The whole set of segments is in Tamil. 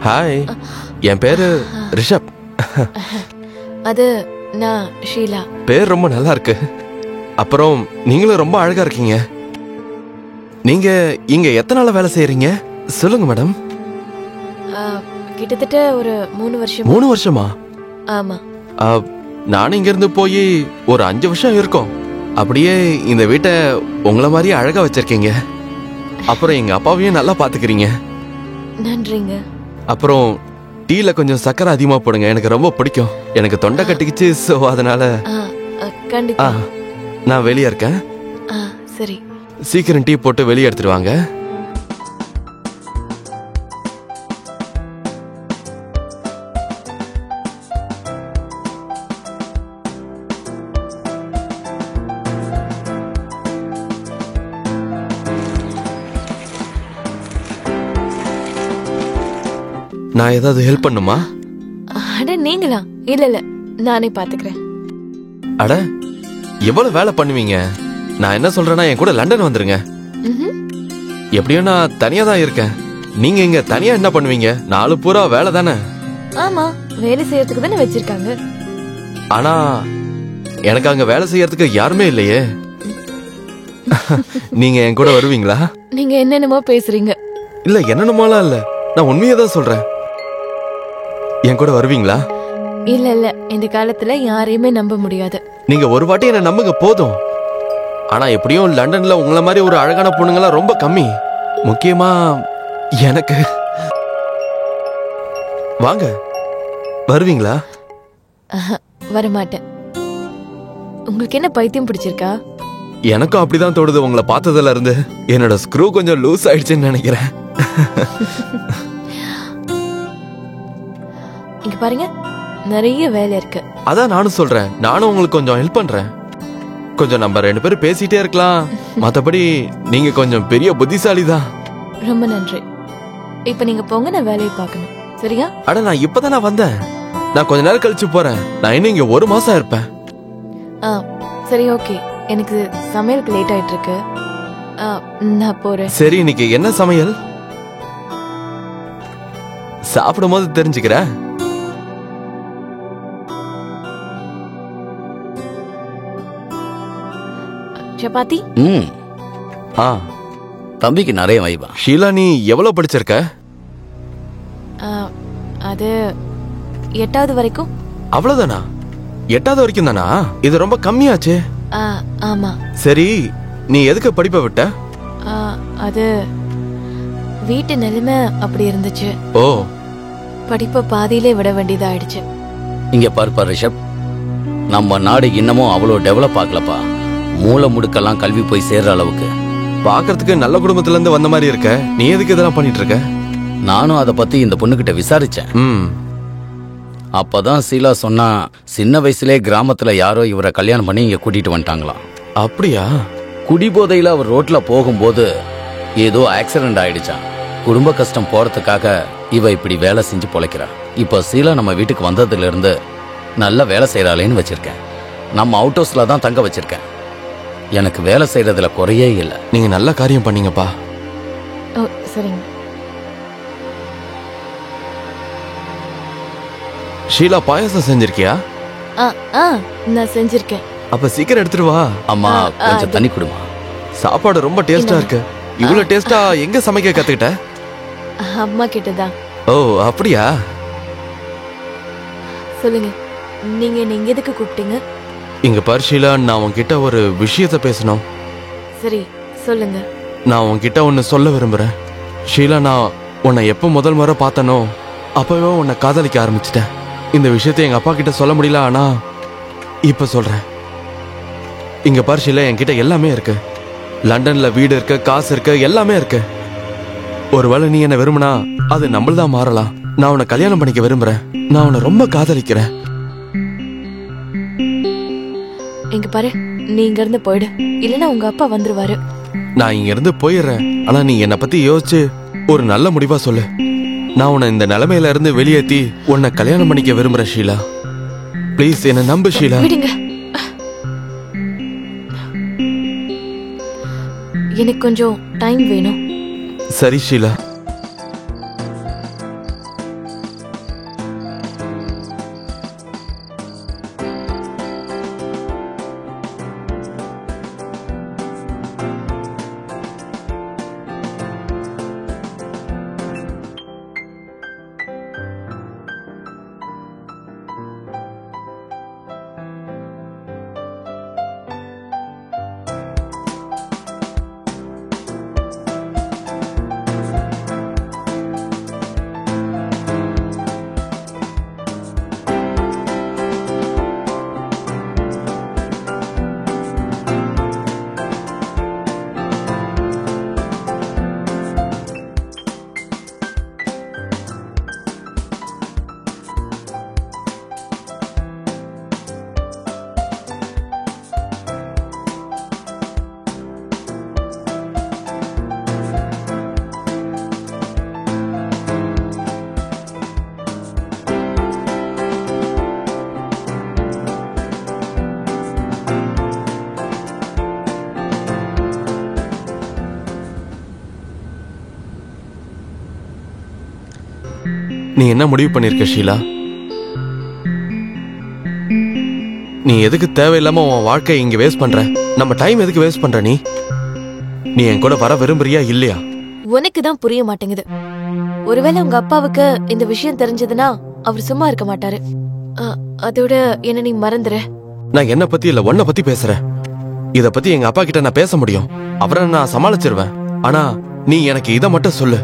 ஹாய், என் பேரு ரிஷப். அது நான் ஷீலா. பேர் ரொம்ப நல்லா இருக்கு. அப்புறம் நீங்களும் ரொம்ப அழகா இருக்கீங்க. நீங்க இங்க எத்தனை நாளா வேலை செய்யறீங்க சொல்லுங்க மேடம். கிட்டத்தட்ட ஒரு 3 வருஷம். 3 வருஷமா? ஆமா. நானும் இங்க இருந்து போய் ஒரு 5 வருஷம் இருக்கும். அப்படியே இந்த வீட்டை உங்களை மாதிரியே அழகா வச்சிருக்கீங்க. அப்புறம் எங்க அப்பாவையும் நல்லா பாத்துக்கிறீங்க. நன்றிங்க. அப்புறம் டீல கொஞ்சம் சக்கரை அதிகமா போடுங்க, எனக்கு ரொம்ப பிடிக்கும். எனக்கு தொண்டை கட்டிக்கிச்சு, சோ அதனால. கண்டிப்பா. நான் வெளியே இருக்கேன். சரி, சீக்கிரம் டீ போட்டு வெளியே எடுத்துட்டு வாங்க. நான் ஏதாவது ஹெல்ப் பண்ணுமா? அட நீங்களா? இல்ல இல்ல, நானே பாத்துக்கிறேன். அட எவ்வளவு வேலை பண்ணுவீங்க? நான் என்ன சொல்றேன்னா என் கூட லண்டன் வந்துருங்க. எப்படியும் நான் தனியா தான் இருக்கேன். நீங்க இங்க தனியா என்ன பண்ணுவீங்க? நாலு பூரா வேலை தானே. ஆமா, வேலை செய்யறதுக்கு தானே வச்சிருக்காங்க. ஆனா எனக்கு அங்க வேலை செய்யறதுக்கு யாருமே இல்லையே. நீங்க என் கூட வருவீங்களா? நீங்க என்னென்னமோ பேசுறீங்க. இல்ல என்னென்னமோலாம் இல்ல, நான் உண்மையை தான் சொல்றேன். என் கூட வருவீங்களா? இல்ல இல்ல, இந்த காலத்துல யாரையுமே நம்ப முடியாது. நீங்க ஒரு வாட்டி என்ன நம்புங்க போதும். ஆனா எப்படியும் லண்டன்ல உங்களை மாதிரி ஒரு அழகான பொண்ணுங்களாம் ரொம்ப கம்மி. முக்கியமா எனக்கு. வாங்க, வருவீங்களா? வரமாட்டேன். உங்களுக்கு என்ன பைத்தியம் பிடிச்சிருக்கா? எனக்கும் அப்படிதான் தோடுது. உங்களை பார்த்ததுல இருந்து என்னோட ஸ்க்ரூ கொஞ்சம் லூஸ் ஆயிடுச்சுன்னு நினைக்கிறேன். இங்க பாருங்க, நிறைய வேலை இருக்கு. அதான் நானும் சொல்றேன், நானும் உங்களுக்கு கொஞ்சம் ஹெல்ப் பண்றேன். கொஞ்சம் நம்ம 2 பேரும் பேசிட்டே இருக்கலாம். மத்தபடி நீங்க கொஞ்சம் பெரிய புத்திசாலி தான். ரொம்ப நன்றி. இப்ப நீங்க போங்க, நான் வேலையை பார்க்கணும். சரியா? அட நான் இப்பதான் வந்தேன். நான் கொஞ்ச நேரம் கழிச்சு போறேன். நான் இன்னும் இங்க 1 மாசம் இருப்பேன். சரி, ஓகே. எனக்கு சமையலுக்கு லேட் ஆயிட்டு இருக்கு. நான் போறேன். சரி, இன்னைக்கு என்ன சமையல்? சாப்பிடும் போது தெரிஞ்சுக்கிறேன். சப்பாத்தி. தம்பிக்கு நிறைய வைவா. ஷீலா, நீ எவ்வளவு படிச்சிருக்க? அது 8வது வரைக்கும். அவ்வளவுதானா? 8வது வரைக்கும் தானா? இது ரொம்ப கம்மியாச்சு. ஆமா. சரி, நீ எதுக்கு படிப்பை விட்ட? அது வீட்டு நிலைமை அப்படி இருந்துச்சு. ஓ, படிப்பை பாதியிலே விட வேண்டியதாயிடுச்சு. இங்க பார்ப்பா ரிஷப், நம்ம நாடு இன்னமும் அவ்வளவு டெவலப் ஆகலப்பா. மூல முடுக்கெல்லாம் கல்வி போய் சேர்ற அளவுக்கு. பாக்குறதுக்கு நல்ல குடும்பத்துல இருந்து வந்த மாதிரி இருக்க. நீ எதுக்கு இதெல்லாம் பண்ணிட்டு இருக்க? நானும் அதை பத்தி இந்த பொண்ணுகிட்ட விசாரிச்சேன். அப்பதான் சீலா சொன்னா, சின்ன வயசுலே கிராமத்துல யாரோ இவரை கல்யாணம் பண்ணி இங்க கூட்டிட்டு வந்துட்டாங்களாம். அப்படியா? குடிபோதையில அவர் ரோட்ல போகும்போது ஏதோ ஆக்சிடென்ட் ஆயிடுச்சான். குடும்ப கஷ்டம் போறதுக்காக இவ இப்படி வேலை செஞ்சு பொழைக்கிறா. இப்ப சீலா நம்ம வீட்டுக்கு வந்ததுல இருந்து நல்ல வேலை செய்யறாளேன்னு வச்சிருக்கேன். நம்ம அவுட் ஹவுஸ்ல தான் தங்க வச்சிருக்கேன். எனக்கு வேலை செய்யறதுல குறையே இல்லை. நீங்க நல்ல காரியம் பண்ணீங்கப்பா. சரிங்க. ஷீலா, பாயாசம் செஞ்சிருக்கியா? நான் செஞ்சிருக்கேன். அப்ப சீக்கிரம் எடுத்துட்டு வா. அம்மா, கொஞ்சம் தண்ணி குடுமா. சாப்பாடு ரொம்ப டேஸ்டா இருக்கு. இவ்வளவு டேஸ்டா எங்க சமைக்க கத்துக்கிட்ட? அம்மா கிட்டதான். ஓ, அப்படியா? சொல்லுங்க, நீங்க எதுக்கு கூப்பிட்டீங்க? இங்க பாரு ஷீலா, நான் உன்கிட்ட ஒரு விஷயத்த பேசணும். சரி, சொல்லுங்க. நான் உன்கிட்ட ஒன்னு சொல்ல விரும்புறேன். ஷீலா, நான் உன்னை எப்ப முதல் முறை பார்த்தனோ அப்பவே உன்னை காதலிக்க ஆரம்பிச்சிட்டேன். இந்த விஷயத்த எங்க அப்பா கிட்ட சொல்ல முடியல, ஆனா இப்ப சொல்றேன். இங்க பாரு ஷீலா, என்கிட்ட எல்லாமே இருக்கு. லண்டன்ல வீடு இருக்கு, காசு இருக்கு, எல்லாமே இருக்கு. ஒருவேளை நீ என்ன விரும்பினா அது நம்மள்தான் மாறலாம். நான் உன்னை கல்யாணம் பண்ணிக்க விரும்புறேன். நான் உன்னை ரொம்ப காதலிக்கிறேன். இங்க பாரு, நீ இங்க இருந்து போயிடு, இல்லனா உங்க அப்பா வந்துருவாரு. நான் இங்க இருந்து போயிடுறேன். ஆனா நீ என்னை பத்தி யோசிச்சு ஒரு நல்ல முடிவா சொல்லு. நான் உன்னை இந்த நிலைமையில இருந்து வெளியேத்தி உன்னை கல்யாணம் பண்ணிக்க விரும்புறேன் ஷீலா. ப்ளீஸ் என்ன நம்பு ஷீலா. விடுங்க, எனக்கு கொஞ்சம் டைம் வேணும். சரி ஷீலா. நீ என்ன முடிவு பண்ணிருக்க ஷீலா? நீ எதுக்கு தேவையில்லாம உன் வாழ்க்கையை இங்க வேஸ்ட் பண்ற? நம்ம டைம் எதுக்கு வேஸ்ட் பண்ற? நீ என் கூட வர விரும்புறியா இல்லையா? உனக்கு தான் புரிய மாட்டேங்குது. ஒருவேளை உங்க அப்பாவுக்கு இந்த விஷயம் தெரிஞ்சதுன்னா அவர் சும்மா இருக்க மாட்டாரு. அதோட என்ன நீ மறந்துற. நான் என்ன பத்தி இல்ல, உன்னை பத்தி பேசுறேன். இத பத்தி எங்க அப்பா கிட்ட நான் பேச முடியும், அவரை நான் சமாளிச்சிருவேன். ஆனா நீ எனக்கு இத மட்டும் சொல்லு,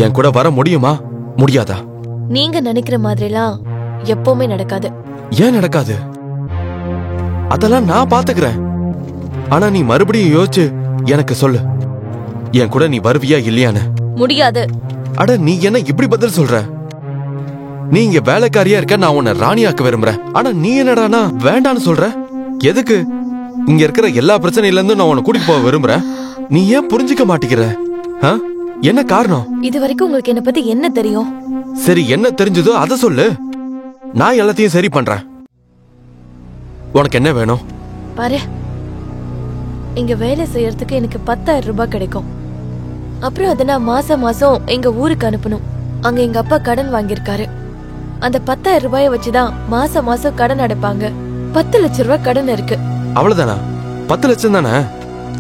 என் கூட வர முடியுமா முடியாதா? நீங்க நினைக்கிற மாதிரிலாம் எப்பவுமே நடக்காது. ஏன் நடக்காது? அதெல்லாம் நான் பாத்துக்கிறேன். ஆனா நீ மறுபடியும் யோசிச்சு எனக்கு சொல்லு, என் கூட நீ வருவியா இல்லையான்னு. முடியாது. அட நீ என்ன இப்படி பதில் சொல்ற? நீ இங்க வேலைக்காரியா இருக்க, நான் உன்னை ராணியாக்க விரும்புறேன். ஆனா நீ என்னடானா வேண்டான்னு சொல்ற. எதுக்கு? இங்க இருக்கிற எல்லா பிரச்சனையில இருந்தும் நான் உன்னை கூட்டிட்டு போக விரும்புறேன். நீ ஏன் புரிஞ்சுக்க மாட்டேங்கிற? என்ன காரணம்? இது வரைக்கும் உங்களுக்கு என்ன பத்தி என்ன தெரியும்? சரி, என்ன தெரிஞ்சதோ அதை சொல்லு, நான் எல்லாத்தையும் சரி பண்றேன். உனக்கு என்ன வேணும்? பாரு, இங்க வேலை செய்யறதுக்கு எனக்கு 10,000 ரூபாய் கிடைக்கும். அப்புறம் அதை நான் மாசம் மாசம் எங்க ஊருக்கு அனுப்பணும். அங்க எங்க அப்பா கடன் வாங்கியிருக்காரு. அந்த 10,000 ரூபாய வச்சுதான் மாசம் மாசம் கடன் அடைப்பாங்க. 10 லட்சம் ரூபாய் கடன் இருக்கு. அவ்வளவுதானா? 10 லட்சம் தானே?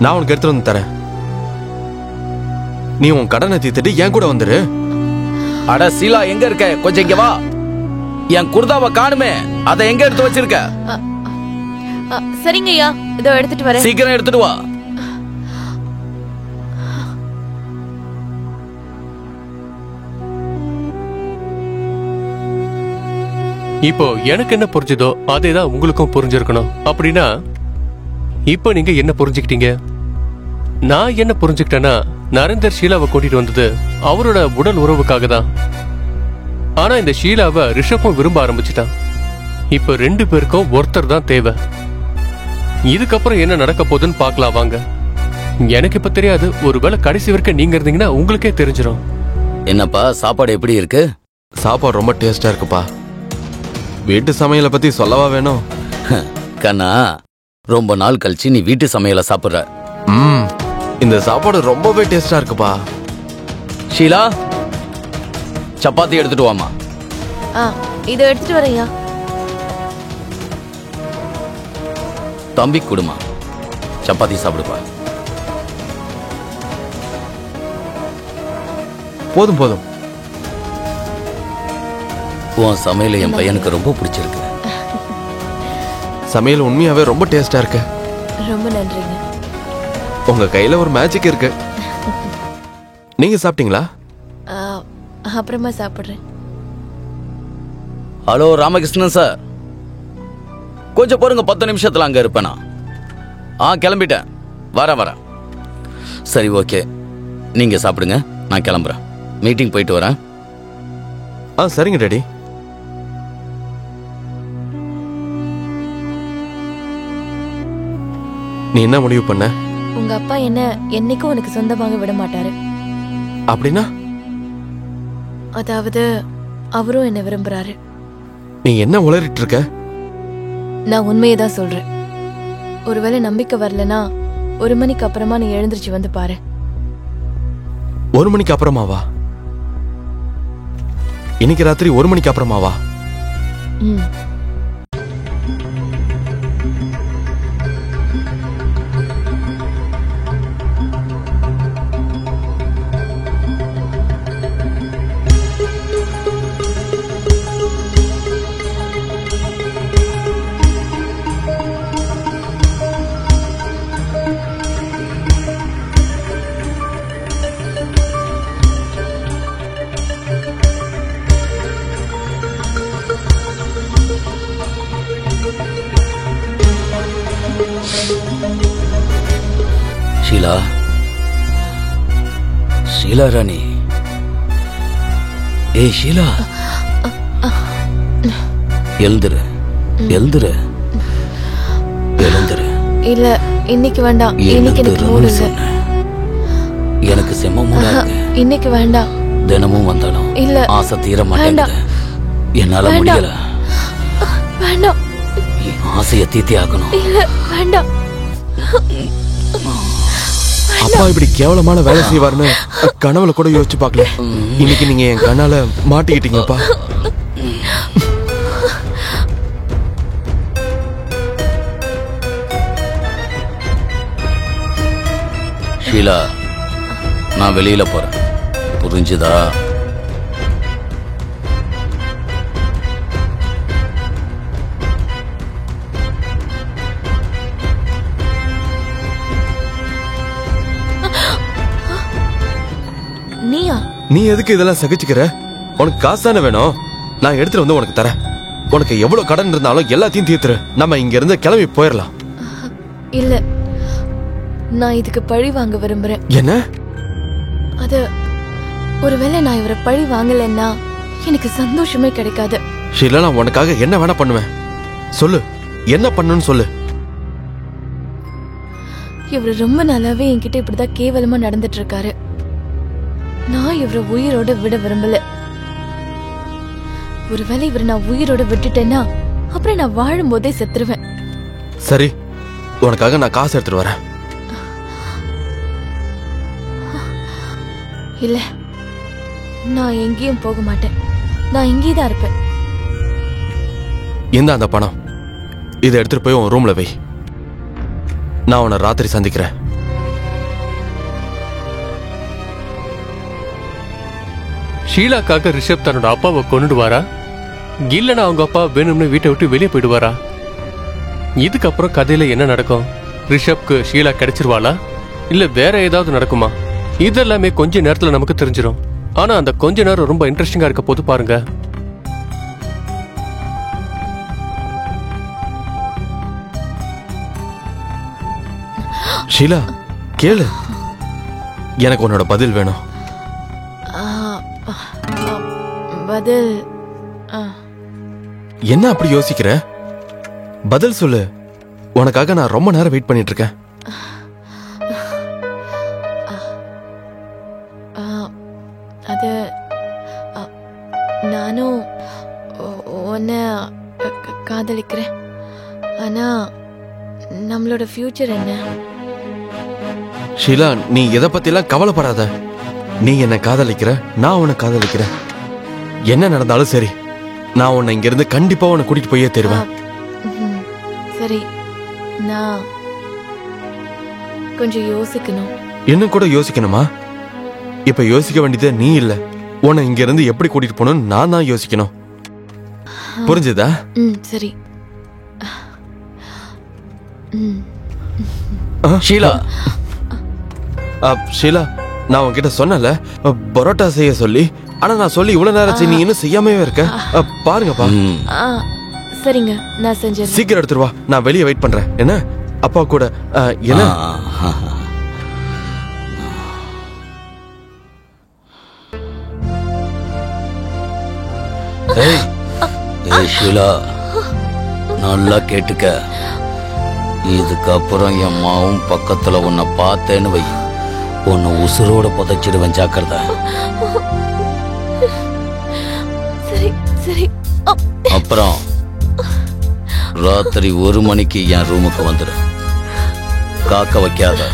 நான் உனக்கு எடுத்துட்டு வந்து தரேன். நீ உன் கடனை தீர்த்துட்டு என் கூட வந்துரு. அட சீலா, எங்க இருக்க? கொஞ்சம் இங்க வா. என் குர்தாவை காணுமே, அதை எங்க எடுத்து வச்சிருக்க? சரிங்கய்யா, இதோ எடுத்துட்டு வரேன். சீக்கிரம் எடுத்துட்டு வா. இப்போ எனக்கு என்ன புரிஞ்சதோ அதேதான் உங்களுக்கும் புரிஞ்சிருக்கணும். அப்படின்னா இப்போ நீங்க என்ன புரிஞ்சுக்கிட்டீங்க? நான் என்ன புரிஞ்சுக்கிட்டேன்னா, நரேந்தர் ஷீலாவை கூட்டிட்டு வந்தது அவரோட உடல் உறவுக்காக தான். ஆனா இந்த ஷீலாவை ரிஷப்பும் விரும்ப ஆரம்பிச்சுட்டான். இப்ப 2 பேருக்கும் ஒருத்தர் தான் தேவை. இதுக்கப்புறம் என்ன நடக்க போகுதுன்னு பார்க்கலாம் வாங்க. எனக்கு இப்ப தெரியாது, ஒருவேளை கடைசி வரைக்கும் நீங்க இருந்தீங்கன்னா உங்களுக்கே தெரிஞ்சிடும். என்னப்பா சாப்பாடு எப்படி இருக்கு? சாப்பாடு ரொம்ப டேஸ்டா இருக்குப்பா. வீட்டு சமையலை பத்தி சொல்லவா வேணும்? கண்ணா, ரொம்ப நாள் கழிச்சு நீ வீட்டு சமையலை சாப்பிடுற. இந்த சாப்பாடு ரொம்பவே டேஸ்டா இருக்குப்பா. ஷீலா, சப்பாத்தி எடுத்துட்டு வாமா. இதோ எடுத்துட்டு வரேன்யா. தம்பி குடுமா, சப்பாத்தி சாப்பிடுப்பா. போதும் போதும். உன் சமையல் என் பையனுக்கு ரொம்ப பிடிச்சிருக்கு. சமையல் உண்மையாவே ரொம்ப டேஸ்டா இருக்கு. ரொம்ப நன்றிங்க. உங்க கையில ஒரு மேஜிக் இருக்கு. நீங்க சாப்பிட்டீங்களா? அப்புறமா சாப்பிடுறேன். ஹலோ ராமகிருஷ்ணன் சார், கொஞ்சம் பாருங்க, 10 நிமிஷத்துல அங்க இருப்பேனா? கிளம்பிட்டேன், வரேன். சரி, ஓகே, நீங்க சாப்பிடுங்க, நான் கிளம்புறேன். மீட்டிங் போயிட்டு வரேன். சரிங்க டாடி. நீ என்ன முடிவு பண்ண? உங்க அப்பா என்ன என்னைக்கும் உனக்கு சொந்தமாக விட மாட்டாரு. அப்படின்னா? அதாவது அவரும் என்ன விரும்புறாரு. நீ என்ன உளறிட்டு இருக்க? நான் உண்மையதான் சொல்றேன். ஒருவேளை நம்பிக்கை வரலனா 1 மணிக்கு அப்புறமா நீ எழுந்திருச்சு வந்து பாரு. 1 மணிக்கு அப்புறமாவா? இன்னைக்கு ராத்திரி 1 மணிக்கு அப்புறமாவா? ஷீலா, ஷீலா ராணி, ஏய் ஷீலா, எழுந்துரு. இல்ல, இன்னைக்கு வேண்டாம். இன்னைக்கு எனக்கு மூடு இல்ல. எனக்கு செம்ம மூடா இருக்கு. இன்னைக்கு வேண்டாம். தினமும் வந்தாலும் இல்ல, ஆசை தீர மாட்டேங்குது. என்னால முடியல. வேண்டாம். ஆசையை தீர்த்தி ஆகணும். இல்ல, வேண்டாம். அப்பா இப்படி கேவலமான வேலை செய்வாருன்னு கனவுல கூட யோசிச்சு பார்க்கல. இன்னைக்கு நீங்க என் கண்ணால மாட்டிக்கிட்டீங்கப்பா. ஷீலா, நான் வெளியில போறேன், புரிஞ்சுதா? நீயா? நீ எதுக்கு இதெல்லாம் சகிச்சுக்கிற? உனக்கு காசு தானே வேணும், நான் எடுத்துட்டு வந்து உனக்கு தரேன். உனக்கு எவ்வளவு கடன் இருந்தாலும் எல்லாத்தையும் தீர்த்துரு. நம்ம இங்க இருந்து கிளம்பி போயிடலாம். இல்ல, நான் இதுக்கு பழி வாங்க விரும்புறேன். என்ன? அது ஒருவேளை நான் இவரை பழி வாங்கலைன்னா எனக்கு சந்தோஷமே கிடைக்காது. ஷீலா, நான் உனக்காக என்ன வேணா பண்ணுவேன். சொல்லு, என்ன பண்ணணும்னு சொல்லு. இவரு ரொம்ப நாளாவே என்கிட்ட இப்படிதான் கேவலமா நடந்துட்டு இருக்காரு. நான் இவரை உயிரோட விட விரும்பல. ஒருவேளை இவரை நான் உயிரோட விட்டுட்டேன்னா அப்புறம் நான் வாழும் போதே செத்துருவேன். சரி, உனக்காக நான் காசு எடுத்துட்டு வரேன். இல்ல, நான் எங்கேயும் போக மாட்டேன். நான் இங்கே தான் இருப்பேன். இந்த அந்த பணம், இதை எடுத்துட்டு போய் உன் ரூம்ல வை. நான் உன்னை ராத்திரி சந்திக்கிறேன். ஷீலாக்காக ரிஷப் தன்னோட அப்பாவை கொண்டுடுவாரா, இல்லைன்னா அவங்க அப்பா வேணும்னு வீட்டை விட்டு வெளியே போயிடுவாரா? இதுக்கப்புறம் கதையில என்ன நடக்கும்? ரிஷப்க்கு ஷீலா கிடைச்சிருவாளா, இல்ல வேற ஏதாவது நடக்குமா? இதெல்லாமே கொஞ்ச நேரத்துல நமக்கு தெரிஞ்சிடும். ஆனா அந்த கொஞ்ச நேரம் ரொம்ப இன்ட்ரெஸ்டிங்கா இருக்க போது பாருங்க. ஷீலா, கேளு, எனக்கு உன்னோட பதில் வேணும். பதில்? என்ன அப்படி யோசிக்கிற? பதில் சொல்லு. உனக்காக நான் ரொம்ப நேரம் வெயிட் பண்ணிட்டு இருக்கேன். அது நானும் உன்னை காதலிக்கிறேன். ஆனா நம்மளோட ஃபியூச்சர் என்ன? ஷீலா, நீ எதை பத்திலாம் கவலைப்படாத. நீ என்ன காதலிக்கிற, நான் உன்னை காதலிக்கிறேன். என்ன நடந்தாலும் சரி, நான் உன்னை இங்க இருந்து கண்டிப்பா உன்னை கூட்டிட்டு போயே தருவேன். சரி, நான் கொஞ்சம் யோசிக்கணும். இன்னும் கூட யோசிக்கணுமா? இப்ப யோசிக்க வேண்டியது நீ இல்ல, உன்னை இங்க இருந்து எப்படி கூட்டிட்டு போகணும்னு நான் தான் யோசிக்கணும். புரிஞ்சுதா? சரி. ஷீலா, ஷீலா, நான் உன்கிட்ட சொன்னல பரோட்டா செய்ய சொல்லி. ஆனா நான் சொல்லி இவ்வளவு நேரம் நீ இன்னும் செய்யாமே இருக்க. பாருங்கப்பா. சரிங்க, நான் செஞ்சேன். சீக்கிரம் எடுத்துருவா, நான் வெளியே வெயிட் பண்றேன். என்ன அப்பா கூட? என்ன? ஷீலா, நல்லா கேட்டுக்க. இதுக்கப்புறம் என் மாவும் பக்கத்துல உன்னை பார்த்தேன்னு வை, உன்னை உசுரோட புதைச்சிடுவேன், ஜாக்கிரதை. சரி சரி. அப்புறம் ராத்திரி 1 மணிக்கு என் ரூமுக்கு வந்துடு. காக்க வைக்காத.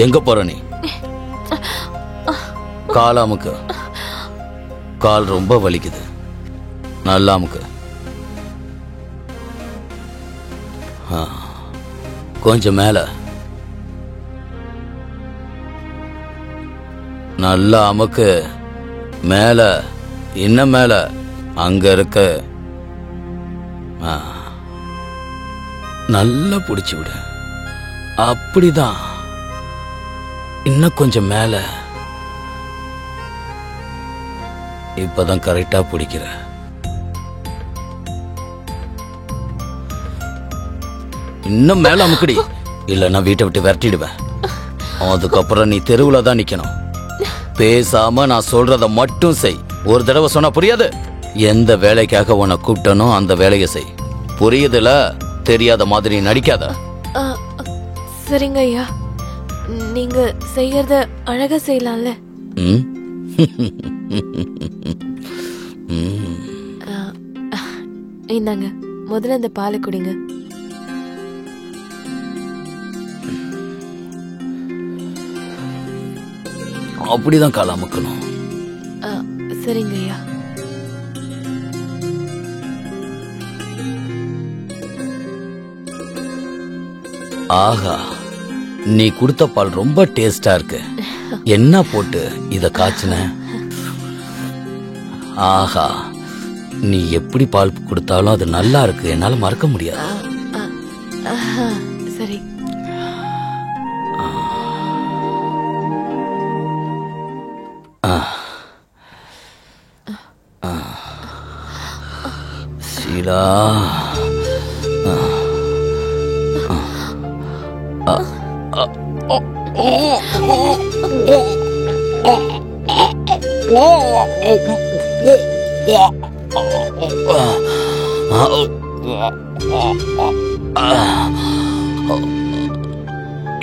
எங்க போற நீ? காலாமுக்கு. கால் ரொம்ப வலிக்குது. நல்லாமுக்கு. கொஞ்சம் மேல. நல்லா அமுக்கு. மேல, இன்னும் மேல. அங்க இருக்க. நல்லா பிடிச்சு விடு. அப்படிதான். இன்னும் கொஞ்சம் மேல. இப்பதான் கரெக்டா பிடிக்கிற. இன்னும் மேல அமுக்குடி, இல்லைன்னா வீட்டை விட்டு விரட்டிடுவேன். அதுக்கப்புறம் நீ தெருவுல தான் நிக்கணும். பேசாம நான் சொல்றத மட்டும் செய். ஒரு தடவை சொன்னா புரியாது. எந்த வேலைக்காக உன்னை கூப்பிட்டனோ அந்த வேலையை செய். புரியுதுல? தெரியாத மாதிரி நடிக்காத. ஆ, சரிங்க ஐயா, நீங்க செய்யறத அழகா செய்யலாம்ல. ம்? இந்தாங்க, முதல்ல இந்த பாலை குடிங்க. அப்படிதான் கால அமுக்கணும். ஆ, சரிங்க ஐயா. ஆஹா, நீ கொடுத்த பால் ரொம்ப டேஸ்டா இருக்கு. என்ன போட்டு இத காய்ச்சின? ஆஹா, நீ எப்படி பால் கொடுத்தாலும் அது நல்லா இருக்கு. என்னால மறக்க முடியாது. ஆஹா, சரி. ஷீலா,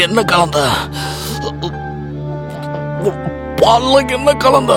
என்ன கலந்த? பால்ல என்ன கலந்த?